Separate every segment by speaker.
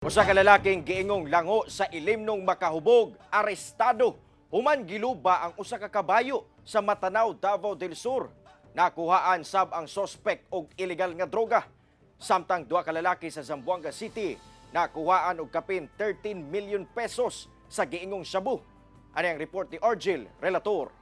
Speaker 1: Usa ka lalaking giingong lango sa ilimnong makahubog, arestado. Human giluba ang usa ka kabayo sa Matanao, Davao del Sur. Nakuhaan sab ang sospek og illegal nga droga. Samtang duha ka lalaki sa Zamboanga City nakuhaan og kapin 13 million pesos sa giingong shabu. Ano ang report ni Orgil, relator.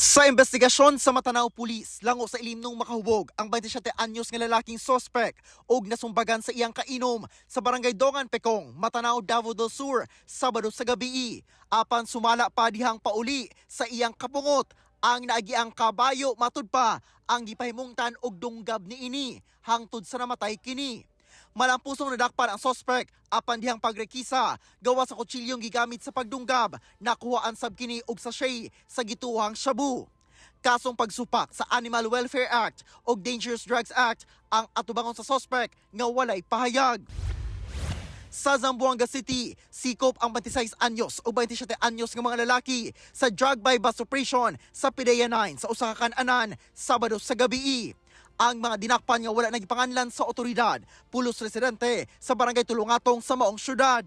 Speaker 2: Sa investigasyon sa Matanao Police, lango sa ilimnong makahubog ang 27 anyos nga lalaking sospek og nasumbagan sa iyang kainom sa barangay Dongan Pekong, Matanao, Davao del Sur, Sabado sa gabi. Apan sumala pa dihang pauli sa iyang kapungot ang naagiang kabayo matud pa ang gipahimungtan og dunggab niini hangtod sa namatay kini. Malampusong nadakpan ang sospek apan dihang pagrekisa gawa sa kutsilyong gigamit sa pagdunggab nakuhaan sab kini og sachet sa gituhang shabu. Kasong pagsupak sa Animal Welfare Act o Dangerous Drugs Act ang atubangon sa sospek nga walay pahayag. Sa Zamboanga City, sikop ang 26 anyos o 27 anyos ng mga lalaki sa drug buy bust operation sa PDEA 9 sa usa ka kan-anan Sabado sa gabi. Ang mga dinakpan nga wala nagipanganlan sa otoridad, pulos residente sa barangay Tulungatong sa maong syudad.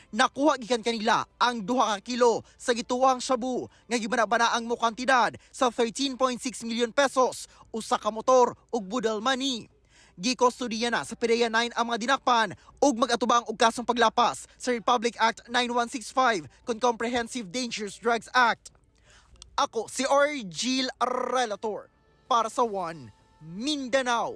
Speaker 2: Nakuha gikan kanila ang 2 ka kilo sa gituwang shabu nga gibanabana mo kantidad sa 13.6 million pesos, usa ka motor ug budal money. Gikustudiya na sa PDEA 9 ang mga dinakpan ug mag-atubang og kasong paglapas sa Republic Act 9165 kon Comprehensive Dangerous Drugs Act. Ako si Orgil, relator para sa One Mindanao.